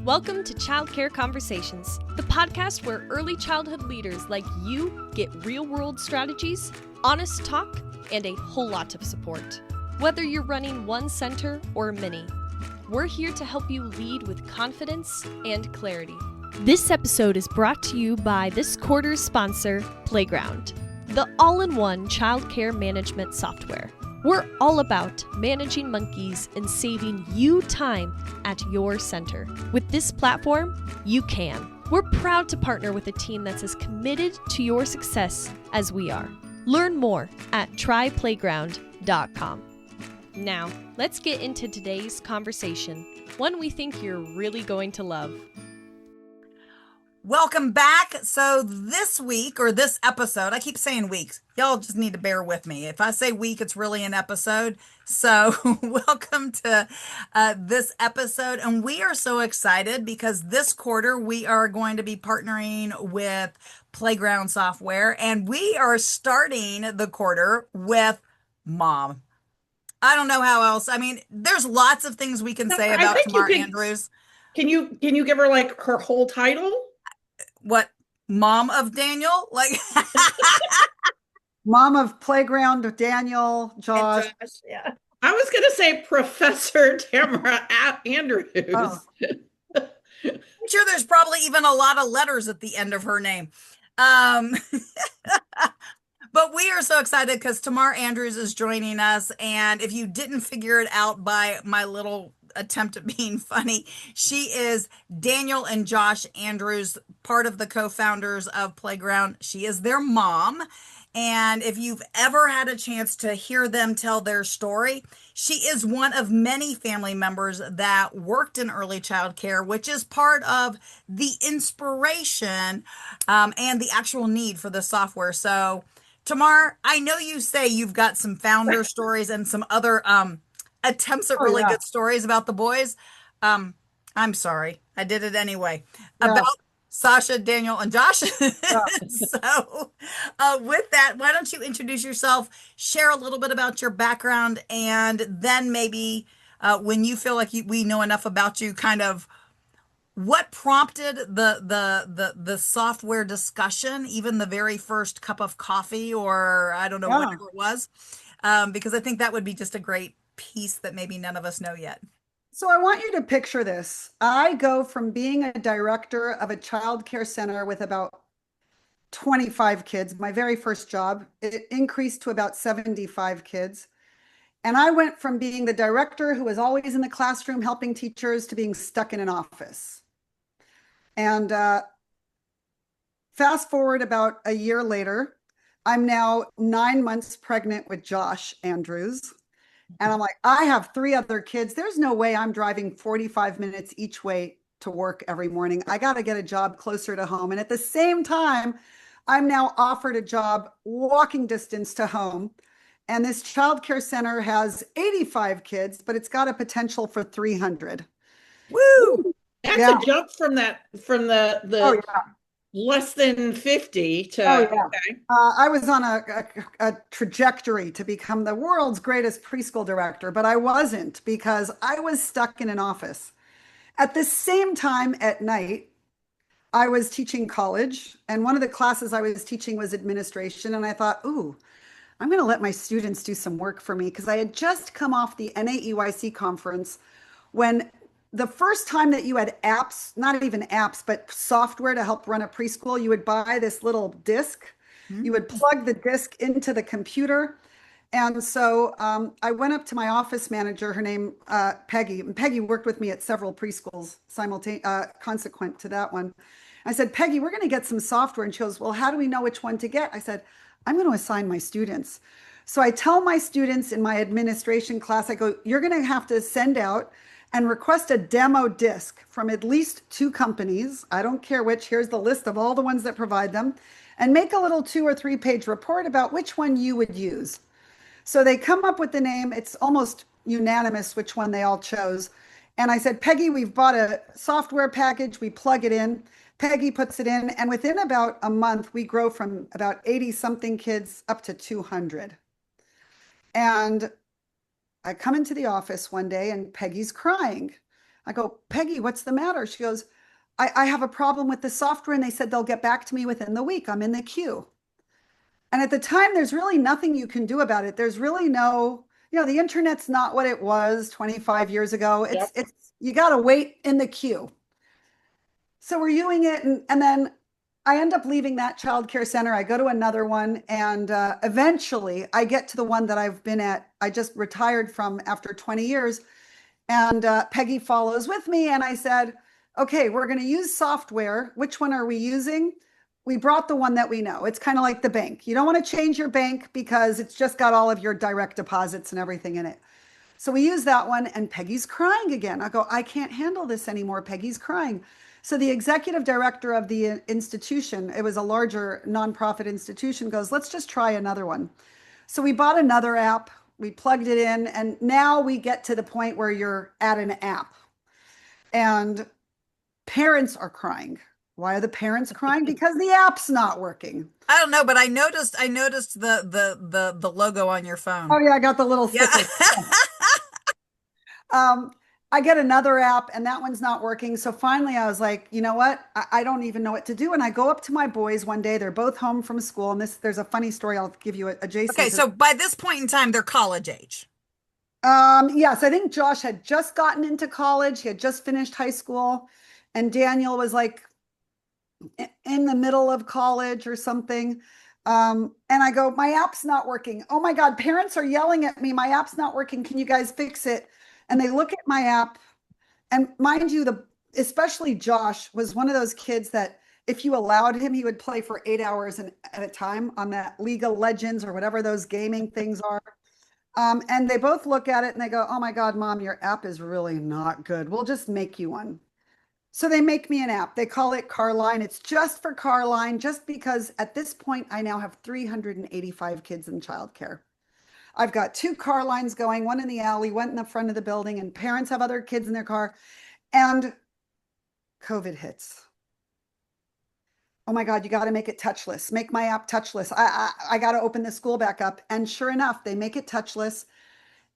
Welcome to Childcare Conversations, the podcast where early childhood leaders like you get real-world strategies, honest talk, and a whole lot of support. Whether you're running one center or many, we're here to help you lead with confidence and clarity. This episode is brought to you by this quarter's sponsor, Playground, the all-in-one childcare management software. We're all about managing monkeys and saving you time at your center. With this platform, you can. We're proud to partner with a team that's as committed to your success as we are. Learn more at tryplayground.com. Now, let's get into today's conversation, one we think you're really going to love. Welcome back. So this week, or this episode, I keep saying weeks. Y'all just need to bear with me. If I say week, it's really an episode. So welcome to this episode. And we are so excited because this quarter we are going to be partnering with Playground Software. And we are starting the quarter with Mom. I don't know how else. I mean, there's lots of things we can say about Tamar Andrews. Can you give her like her whole title? What? Mom of Daniel? Like Mom of Playground, Daniel, Josh. Yeah. I was going to say Professor Tamar Andrews. Oh. I'm sure there's probably even a lot of letters at the end of her name. But we are so excited because Tamar Andrews is joining us. And if you didn't figure it out by my little attempt at being funny, she is Daniel and Josh Andrews, part of the co-founders of Playground. She is their mom. And if you've ever had a chance to hear them tell their story, she is one of many family members that worked in early child care, which is part of the inspiration and the actual need for the software. So Tamar, I know you say you've got some founder stories and some other attempts at really good stories about the boys. I'm sorry, I did it anyway. About Sasha, Daniel, and Josh. So with that, why don't you introduce yourself, share a little bit about your background, and then maybe when you feel like we know enough about you, kind of what prompted the software discussion, even the very first cup of coffee, or I don't know, whatever it was, because I think that would be just a great piece that maybe none of us know yet. So I want you to picture this. I go from being a director of a child care center with about 25 kids, my very first job, it increased to about 75 kids. And I went from being the director who was always in the classroom helping teachers to being stuck in an office. And fast forward about a year later, I'm now 9 months pregnant with Josh Andrews. And I'm like, I have 3 other kids. There's no way I'm driving 45 minutes each way to work every morning. I got to get a job closer to home. And at the same time, I'm now offered a job walking distance to home. And this childcare center has 85 kids, but it's got a potential for 300. Woo! That's a jump from the less than 50 to okay. I was on a trajectory to become the world's greatest preschool director, but I wasn't because I was stuck in an office. At the same time at night, I was teaching college, and one of the classes I was teaching was administration, and I thought, ooh, I'm going to let my students do some work for me because I had just come off the NAEYC conference when the first time that you had apps, not even apps, but software to help run a preschool, you would buy this little disc. You would plug the disc into the computer. And so I went up to my office manager, her name Peggy, and Peggy worked with me at several preschools consequent to that one. I said, Peggy, we're going to get some software. And she goes, well, how do we know which one to get? I said, I'm going to assign my students. So I tell my students in my administration class, I go, you're going to have to send out and request a demo disc from at least 2 companies. I don't care which. Here's the list of all the ones that provide them, and make a little 2 or 3 page report about which one you would use. So they come up with the name. It's almost unanimous which one they all chose. And I said, Peggy, we've bought a software package. We plug it in. Peggy puts it in. And within about a month, we grow from about 80 something kids up to 200. And I come into the office one day and Peggy's crying. I go, Peggy, what's the matter? She goes, I have a problem with the software and they said they'll get back to me within the week. I'm in the queue. And at the time, there's really nothing you can do about it. There's really no, the internet's not what it was 25 years ago. Yep. It's you got to wait in the queue. So we're using it, and then I end up leaving that childcare center. I go to another one, and eventually I get to the one that I've been at. I just retired from after 20 years, and Peggy follows with me. And I said, okay, we're going to use software. Which one are we using? We brought the one that we know. It's kind of like the bank. You don't want to change your bank because it's just got all of your direct deposits and everything in it. So we use that one, and Peggy's crying again. I go, I can't handle this anymore. Peggy's crying. So the executive director of the institution, it was a larger nonprofit institution, goes, let's just try another one. So we bought another app, we plugged it in, and now we get to the point where you're at an app. And parents are crying. Why are the parents crying? Because the app's not working. I don't know, but I noticed the logo on your phone. Oh yeah, I got the little Yeah. sticker. I get another app and that one's not working. So finally I was like, you know what? I don't even know what to do. And I go up to my boys one day. They're both home from school. And there's a funny story I'll give you adjacent. Okay, so by this point in time, they're college age. Yes, I think Josh had just gotten into college. He had just finished high school. And Daniel was like in the middle of college or something. And I go, my app's not working. Oh my God, parents are yelling at me. My app's not working. Can you guys fix it? And they look at my app, and mind you, especially Josh was one of those kids that if you allowed him, he would play for 8 hours at a time on that League of Legends or whatever those gaming things are. And they both look at it and they go, oh my God, Mom, your app is really not good. We'll just make you one. So they make me an app. They call it Carline. It's just for Carline, just because at this point, I now have 385 kids in childcare. I've got 2 car lines going, one in the alley, one in the front of the building, and parents have other kids in their car. And COVID hits. Oh my God, you got to make it touchless. Make my app touchless. I got to open the school back up. And sure enough, they make it touchless.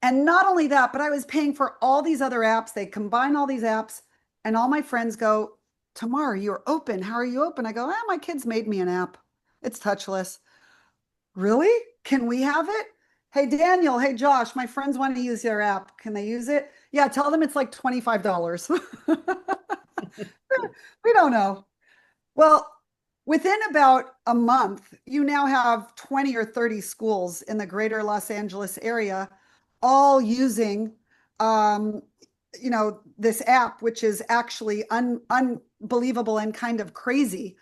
And not only that, but I was paying for all these other apps. They combine all these apps, and all my friends go, Tamar, you're open. How are you open? I go, my kids made me an app. It's touchless. Really? Can we have it? Hey, Daniel, hey, Josh, my friends want to use your app. Can they use it? Yeah, tell them it's like $25. We don't know. Well, within about a month, you now have 20 or 30 schools in the greater Los Angeles area all using, this app, which is actually unbelievable and kind of crazy.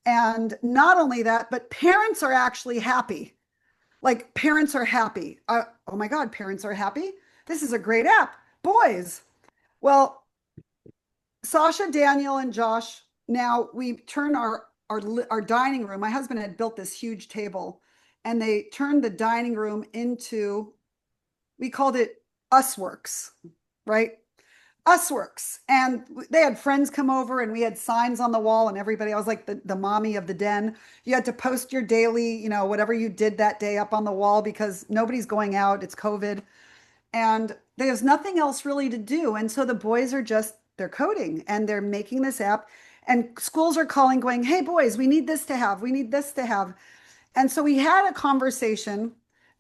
And not only that, but parents are actually happy. Like parents are happy. Oh my God, parents are happy. This is a great app. Boys. Well, Sasha, Daniel, and Josh, now we turn our dining room. My husband had built this huge table, and they turned the dining room into, we called it Usworks, right? Usworks. And they had friends come over, and we had signs on the wall, and everybody, I was like the mommy of the den. You had to post your daily, whatever you did that day up on the wall because nobody's going out. It's COVID. And there's nothing else really to do. And so the boys are they're coding and they're making this app, and schools are calling going, hey boys, we need this to have, we need this to have. And so we had a conversation.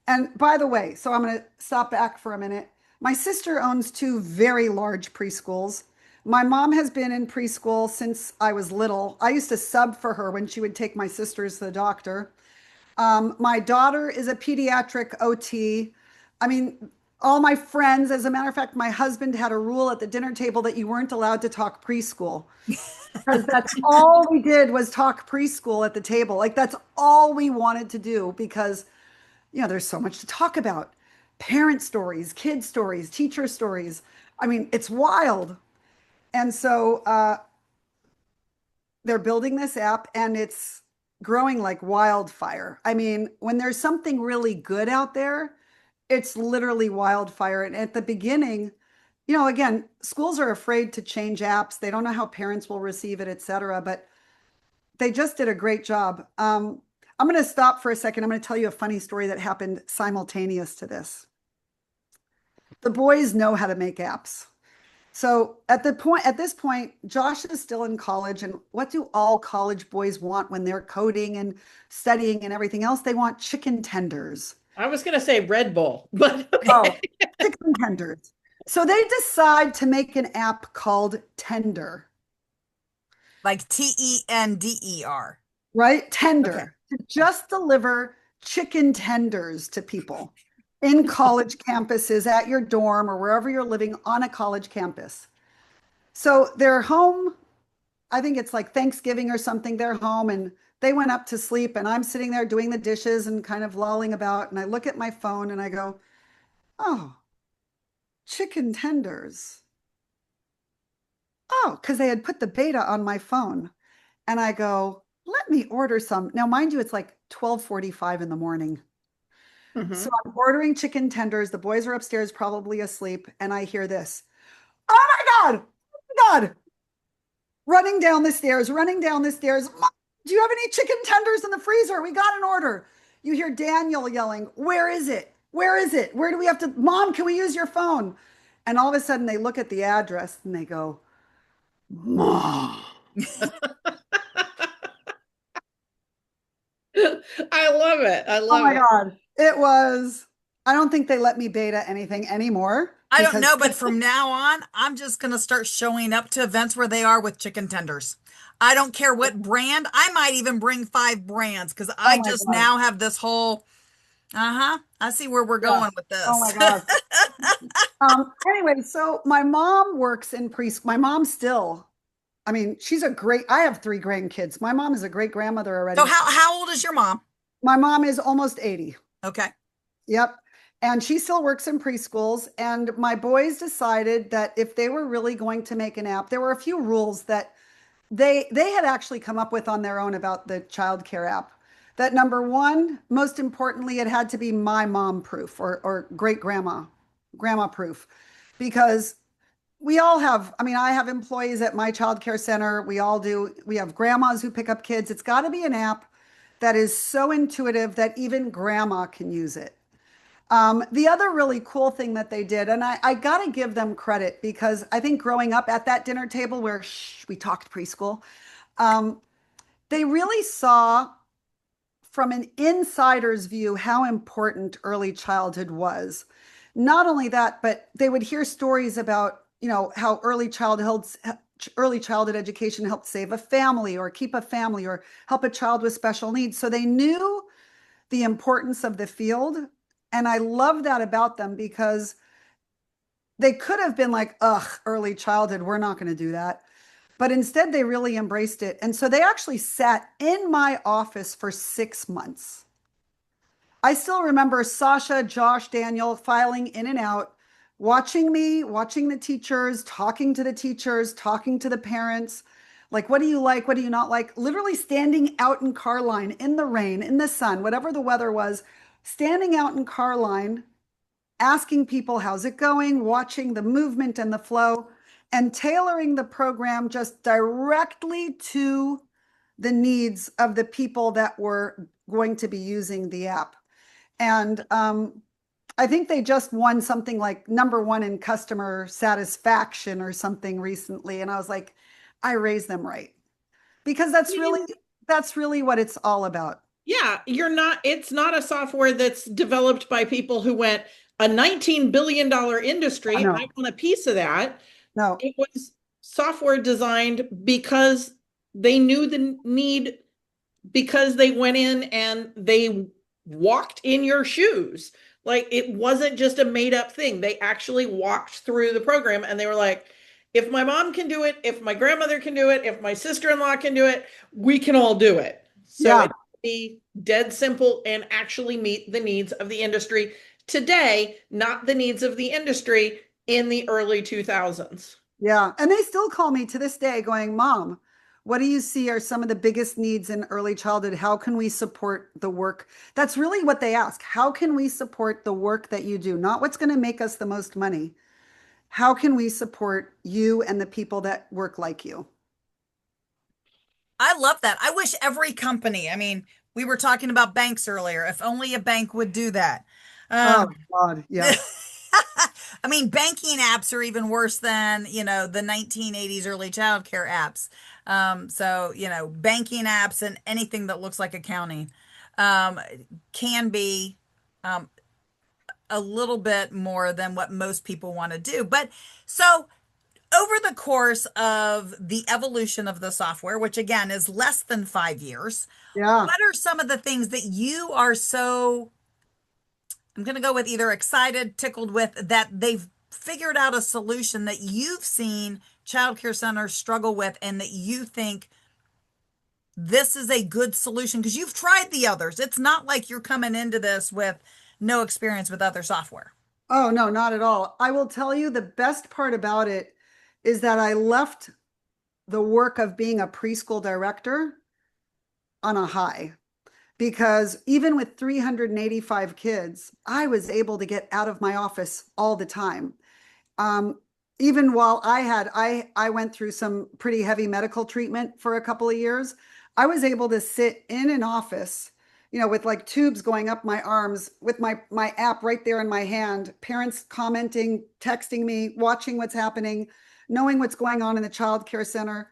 And by the way, so I'm going to stop back for a minute. My sister owns 2 very large preschools. My mom has been in preschool since I was little. I used to sub for her when she would take my sisters to the doctor. My daughter is a pediatric OT. I mean, all my friends, as a matter of fact, my husband had a rule at the dinner table that you weren't allowed to talk preschool. Because that's all we did was talk preschool at the table. Like that's all we wanted to do because, there's so much to talk about. Parent stories, kid stories, teacher stories. I mean, it's wild. And so they're building this app and it's growing like wildfire. I mean, when there's something really good out there, it's literally wildfire. And at the beginning, again, schools are afraid to change apps. They don't know how parents will receive it, et cetera, but they just did a great job. I'm going to stop for a second. I'm going to tell you a funny story that happened simultaneous to this. The boys know how to make apps. So at this point, Josh is still in college, and what do all college boys want when they're coding and studying and everything else? They want chicken tenders. I was going to say Red Bull, but Oh, okay. chicken tenders. So they decide to make an app called Tender, Like Tender. right? Okay. Tender to just deliver chicken tenders to people in college campuses, at your dorm, or wherever you're living on a college campus. So they're home. I think it's like Thanksgiving or something. They're home and they went up to sleep, and I'm sitting there doing the dishes and kind of lolling about. And I look at my phone and I go, oh, chicken tenders. Oh, because they had put the beta on my phone. And I go, let me order some. Now, mind you, it's like 12:45 in the morning. So Mhm. I'm ordering chicken tenders. The boys are upstairs, probably asleep. And I hear this. Oh my God. Oh my God. Running down the stairs, running down the stairs. Mom, do you have any chicken tenders in the freezer? We got an order. You hear Daniel yelling, where is it? Where is it? Where do we have to? Mom, can we use your phone? And all of a sudden they look at the address and they go, Mom. I love it. I Oh love my it. God. It was, I don't think they let me beta anything anymore I don't because know, but from now on, I'm just going to start showing up to events where they are with chicken tenders. I don't care what brand. I might even bring 5 brands because oh I my just God. now have this whole, I see where we're Yeah. going with Oh my this. God. Anyway, so my mom works in preschool. My mom still, I mean, I have 3 grandkids. My mom is a great grandmother So already. how old is your mom? My mom is almost 80. Okay. Yep. And she still works in preschools. And my boys decided that if they were really going to make an app, there were a few rules that they had actually come up with on their own about the childcare app. That number one, most importantly, it had to be my mom proof or great grandma proof, because we all have, I mean, I have employees at my childcare center. We all do. We have grandmas who pick up kids. It's got to be an app that is so intuitive that even grandma can use it. The other really cool thing that they did, and I got to give them credit because I think growing up at that dinner table where we talked preschool, um, they really saw from an insider's view how important early childhood was. Not only that, but they would hear stories about, how early childhood education helped save a family or keep a family or help a child with special needs. So they knew the importance of the field. And I love that about them because they could have been like, ugh, early childhood, we're not going to do that. But instead, they really embraced it. And so they actually sat in my office for 6 months. I still remember Sasha, Josh, Daniel filing in and out, watching me, watching the teachers, talking to the teachers, talking to the parents. Like, what do you like? What do you not like? Literally standing out in car line in the rain, in the sun, whatever the weather was, standing out in car line, asking people, how's it going? Watching the movement and the flow, and tailoring the program just directly to the needs of the people that were going to be using the app. And I think they just won something like number one in customer satisfaction or something recently. And I was like, I raised them right because that's really what it's all about. Yeah, it's not a software that's developed by people who went a $19 billion industry. I No, want a piece of that. no, It was software designed because they knew the need, because they went in and they walked in your shoes. Like it wasn't just a made up thing. They actually walked through the program and they were like, if my mom can do it, if my grandmother can do it, if my sister-in-law can do it, we can all do it. So yeah. it be dead simple and actually meet the needs of the industry today, not the needs of the industry in the early 2000s. Yeah. And they still call me to this day going, Mom, what do you see are some of the biggest needs in early childhood? How can we support the work? That's really what they ask. How can we support the work that you do? Not what's going to make us the most money. How can we support you and the people that work like you? I love that. I wish every company, I mean, we were talking about banks earlier. If only a bank would do that. Oh, Um, God. Yes. I mean, banking apps are even worse than, the 1980s early childcare apps. So, banking apps and anything that looks like accounting um, can be a little bit more than what most people want to do. But so over the course of the evolution of the software, which again is less than 5 years, Yeah. what are some of the things that you are so, I'm going to go with either excited, tickled with, that they've figured out a solution that you've seen childcare centers struggle with and that you think this is a good solution because you've tried the others. It's not like you're coming into this with no experience with other software. Oh, no, not at all. I will tell you the best part about it is that I left the work of being a preschool director on a high because even with 385 kids, I was able to get out of my office all the time. Um, Even while I went through some pretty heavy medical treatment for a couple of years, I was able to sit in an office, with like tubes going up my arms, with my app right there in my hand, parents commenting, texting me, watching what's happening, knowing what's going on in the child care center.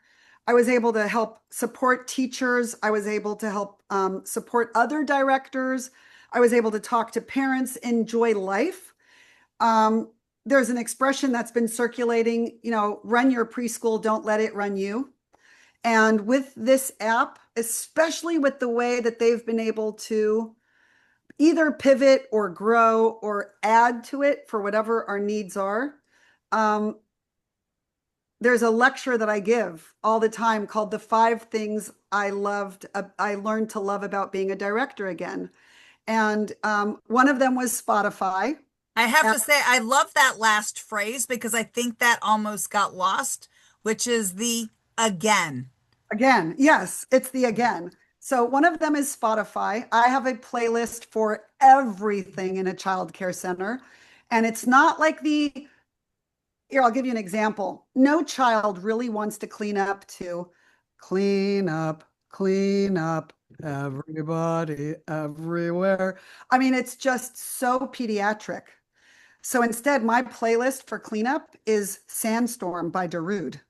I was able to help support teachers. I was able to help support other directors. I was able to talk to parents, enjoy life. Um, there's an expression that's been circulating, run your preschool, don't let it run you. And with this app, especially with the way that they've been able to either pivot or grow or add to it for whatever our needs are, um, there's a lecture that I give all the time called The 5 Things I Learned to Love About Being a Director Again. And one of them was Spotify. I have to say, I love that last phrase because I think that almost got lost, which is the again. Again, yes, it's the again. So one of them is Spotify. I have a playlist for everything in a child care center. And it's not like here, I'll give you an example. No child really wants to clean up to clean up, everybody, everywhere. I mean, it's just so pediatric. So instead, my playlist for cleanup is Sandstorm by Darude.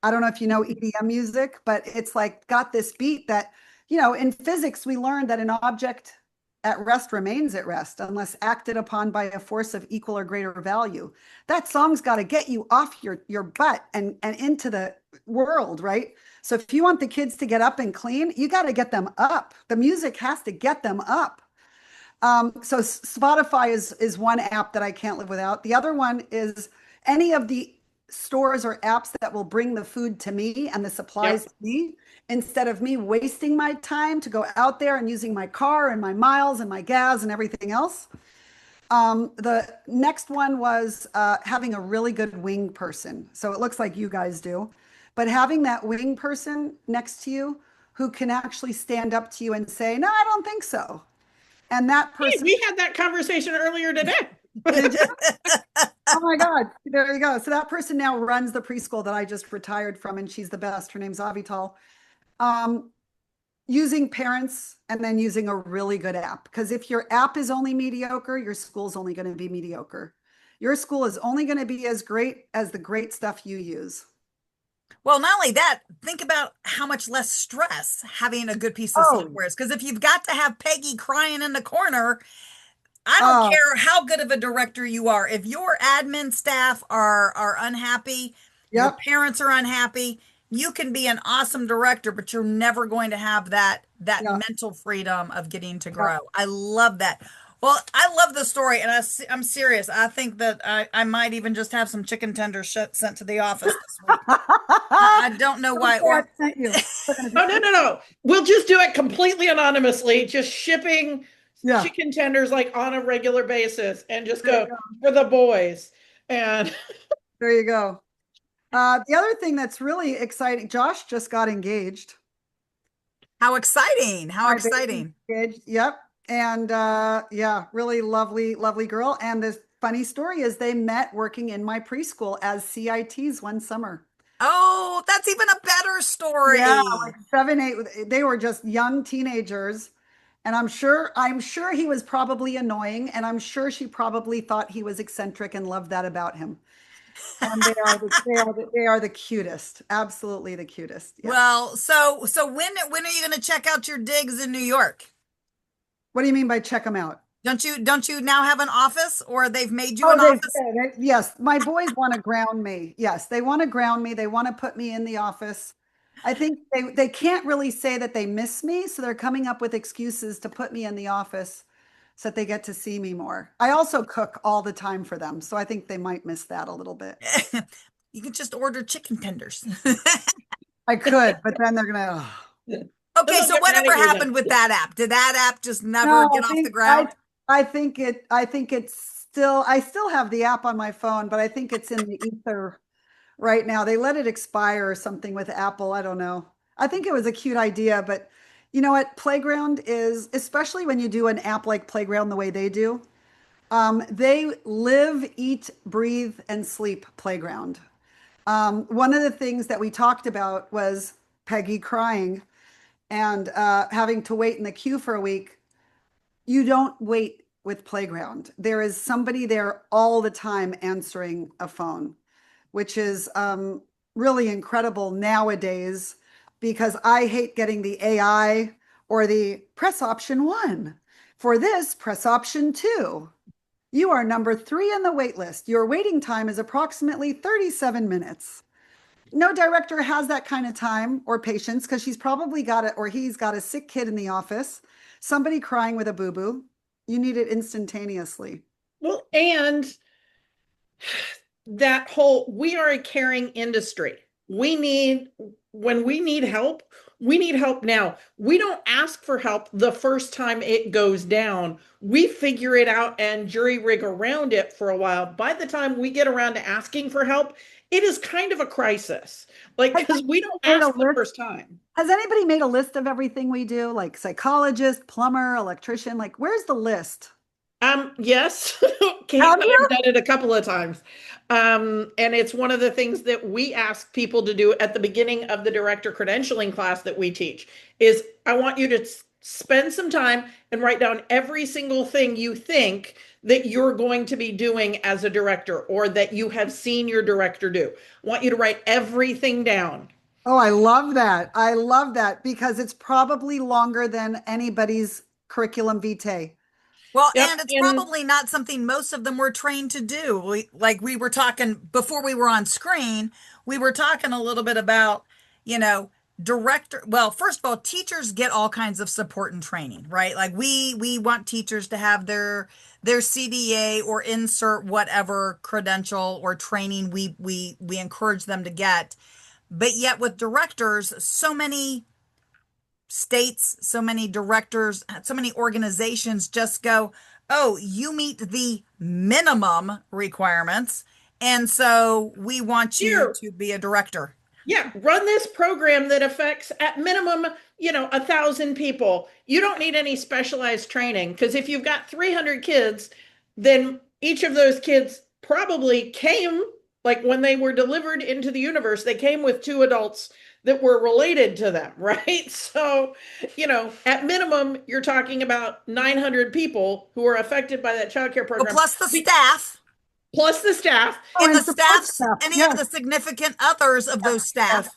I don't know if you know EDM music, but it's like got this beat that, in physics, we learned that an object at rest remains at rest unless acted upon by a force of equal or greater value. That song's got to get you off your butt and into the world, right? So if you want the kids to get up and clean, you got to get them up. The music has to get them up. So Spotify is one app that I can't live without. The other one is any of the stores or apps that will bring the food to me and the supplies Yep. to me instead of me wasting my time to go out there and using my car and my miles and my gas and everything else. The next one was having a really good wing person. So it looks like you guys do, but having that wing person next to you who can actually stand up to you and say, "No, I don't think so." And that Hey, person, we had that conversation earlier today. did you? Oh my God, there you go. So that person now runs the preschool that I just retired from, and she's the best. Her name's Avital. Um, Using parents and then using a really good app. Because if your app is only mediocre, your school's only going to be mediocre. Your school is only going to be as great as the great stuff you use. Well, not only that, think about how much less stress having a good piece of Oh, software is. Because if you've got to have Peggy crying in the corner, I don't oh, care how good of a director you are. If your admin staff are unhappy, your yep, parents are unhappy, you can be an awesome director, but you're never going to have that yeah, mental freedom of getting to yeah. grow. I love that. Well, I love the story, and I'm serious. I think that I might even just have some chicken tenders sent to the office this week. I don't know Don't why, say I or sent you. We're gonna Oh, do- no, no, no. We'll just do it completely anonymously, just shipping Yeah, chicken tenders like on a regular basis and just there you go go. for the boys. And There you go. The other thing that's really exciting, Josh just got engaged. how exciting! How My baby's exciting! engaged. Yep. And yeah, really lovely, lovely girl. And the funny story is they met working in my preschool as CITs one summer. Oh, that's even a better Yeah, story. like 7, 8. They were just young teenagers. And I'm sure he was probably annoying, and I'm sure she probably thought he was eccentric and loved that about him. And they are the cutest. Absolutely the cutest. Yeah. Well, so when are you going to check out your digs in New York? What do you mean by check them out? Don't you now have an office, or they've made you Oh, an office? yes, my boys want to ground me. Yes, they want to ground me. They want to put me in the office. I think they can't really say that they miss me, so they're coming up with excuses to put me in the office so that they get to see me more. I also cook all the time for them, so I think they might miss that a little bit. You can just order chicken tenders. I could, but then they're gonna. Then Okay, they'll so get mad at whatever you then. happened with that app? Did that app just never No, get I off the think ground? I think it's still. I still have the app on my phone, but I think it's in the ether right now. They let it expire or something with Apple. I don't know. I think it was a cute idea, but you know what? Playground is, especially when you do an app like Playground the way they do, they live, eat, breathe, and sleep Playground. One of the things that we talked about was Peggy crying and having to wait in the queue for a week. You don't wait with Playground. There is somebody there all the time answering a phone, which is really incredible nowadays because I hate getting the AI or the press option one. For this, press option two. You are number 3 on the wait list. Your waiting time is approximately 37 minutes. No director has that kind of time or patience because she's probably got it or he's got a sick kid in the office, somebody crying with a boo boo. You need it instantaneously. Well, and that whole, we are a caring industry. When we need help now. We don't ask for help the first time it goes down. We figure it out and jury rig around it for a while. By the time we get around to asking for help, it is kind of a crisis. Like, Has because we don't anybody made a ask the list? first time. Has anybody made a list of everything we do? Like psychologist, plumber, electrician? Like, where's the list? Yes, Kate Have and I you? have done it a couple of times. And it's one of the things that we ask people to do at the beginning of the director credentialing class that we teach is I want you to spend some time and write down every single thing you think that you're going to be doing as a director or that you have seen your director do. I want you to write everything down. Oh, I love that. I love that because it's probably longer than anybody's curriculum vitae. Well, Yep. and it's And probably not something most of them were trained to do. Like we were talking before we were on screen, we were talking a little bit about, you know, director. Well, first of all, teachers get all kinds of support and training, right? Like we want teachers to have their CDA or insert whatever credential or training we encourage them to get. But yet with directors, so many states, so many directors, so many organizations just go, oh, you meet the minimum requirements. And so we want you here, to be a director. yeah, run this program that affects at minimum, 1,000 people. You don't need any specialized training because if you've got 300 kids, then each of those kids probably came, like when they were delivered into the universe, they came with two adults that were related to them, right? So, at minimum, you're talking about 900 people who are affected by that childcare Well, program, plus the staff plus the staff. Oh, and and the support staffs, staff. any of Yes, the significant others of those yes. staff.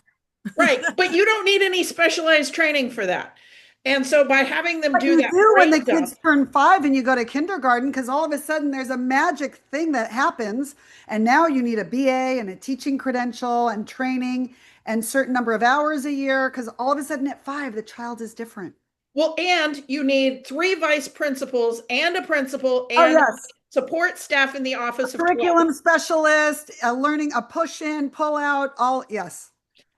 Right. But you don't need any specialized training for that. And so by having them But do you that do when the breakdown, kids turn 5 and you go to kindergarten because all of a sudden there's a magic thing that happens. And now you need a BA and a teaching credential and training and certain number of hours a year because all of a sudden at 5, the child is different. well, and you need 3 vice principals and a principal Oh, and yes. support staff in the A office of 12. curriculum specialist, a push in, pull out, all, yes.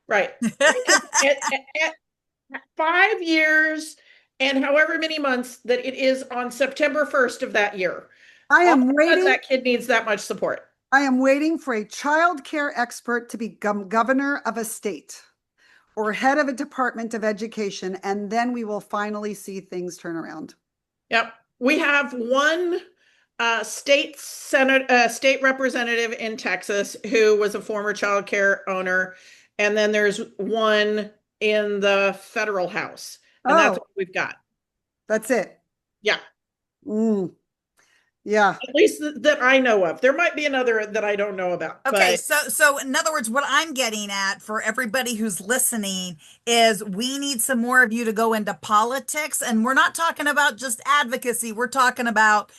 Right. Because at 5 years and however many months that it is on September 1st of that year, I all of am a sudden waiting. that kid needs that much support. I am waiting for a child care expert to become governor of a state or head of a department of education, and then we will finally see things turn around. Yep. We have one state representative in Texas who was a former child care owner, and then there's one in the federal house, and that's Oh, what we've got. That's it. Yeah. Mm, yeah. At least that I know of. There might be another that I don't know about. Okay, But so in other words, what I'm getting at for everybody who's listening is we need some more of you to go into politics, and we're not talking about just advocacy. We're talking about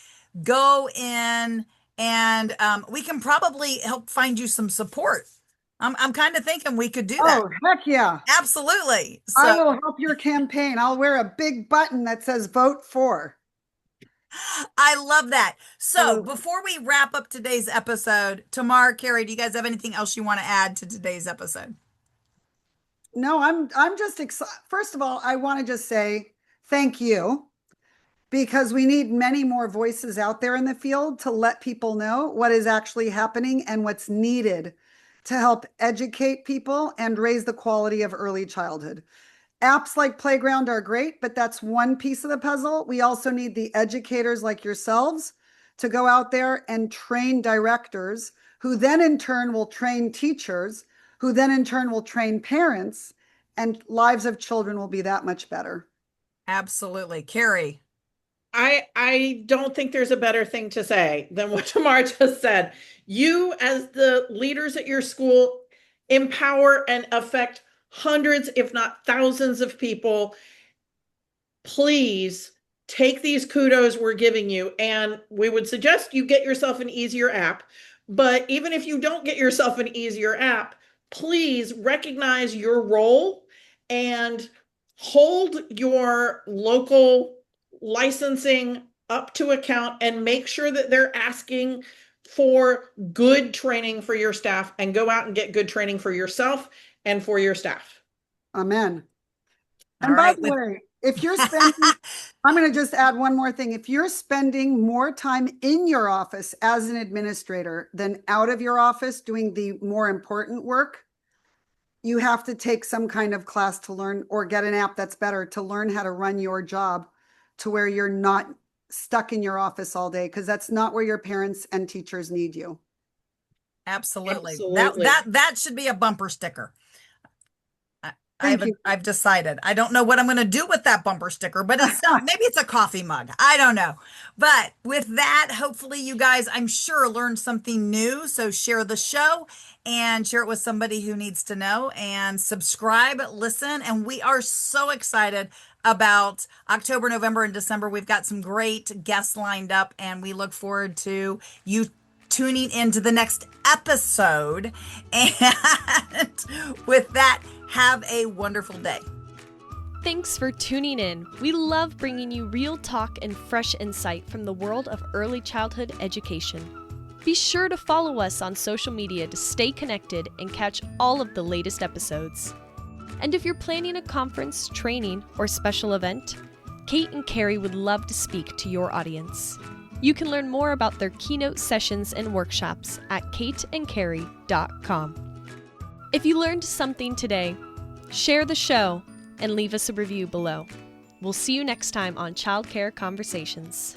go in and we can probably help find you some support. I'm kind of thinking we could do that. Oh, heck yeah. Absolutely. I So will help your campaign. I'll wear a big button that says vote for. I love that. So Oh, before we wrap up today's episode, Tamar, Carrie, do you guys have anything else you want to add to today's episode? no, I'm just excited. First of all, I want to just say thank you because we need many more voices out there in the field to let people know what is actually happening and what's needed to help educate people and raise the quality of early childhood. Apps like Playground are great, but that's one piece of the puzzle. We also need the educators like yourselves to go out there and train directors, who then in turn will train teachers, who then in turn will train parents, and lives of children will be that much better. Absolutely. Carrie. I don't think there's a better thing to say than what Tamar just said. You, as the leaders at your school, empower and affect hundreds, if not thousands of people. Please take these kudos we're giving you, and we would suggest you get yourself an easier app. But even if you don't get yourself an easier app, please recognize your role and hold your local licensing up to account and make sure that they're asking for good training for your staff, and go out and get good training for yourself and for your staff. Amen. All And by right. the way, if you're spending, I'm going to just add one more thing. If you're spending more time in your office as an administrator than out of your office doing the more important work, you have to take some kind of class to learn, or get an app that's better to learn how to run your job to where you're not stuck in your office all day, because that's not where your parents and teachers need you. Absolutely. Absolutely. That should be a bumper sticker. Thank you. I've decided. I don't know what I'm going to do with that bumper sticker, but maybe it's a coffee mug. I don't know. But with that, hopefully you guys, I'm sure, learned something new. So share the show and share it with somebody who needs to know, and subscribe, listen. And we are so excited about October, November, and December. We've got some great guests lined up, and we look forward to you tuning into the next episode. And with that, have a wonderful day. Thanks for tuning in. We love bringing you real talk and fresh insight from the world of early childhood education. Be sure to follow us on social media to stay connected and catch all of the latest episodes. And if you're planning a conference, training, or special event, Kate and Carrie would love to speak to your audience. You can learn more about their keynote sessions and workshops at kateandcarrie.com. If you learned something today, share the show and leave us a review below. We'll see you next time on Childcare Conversations.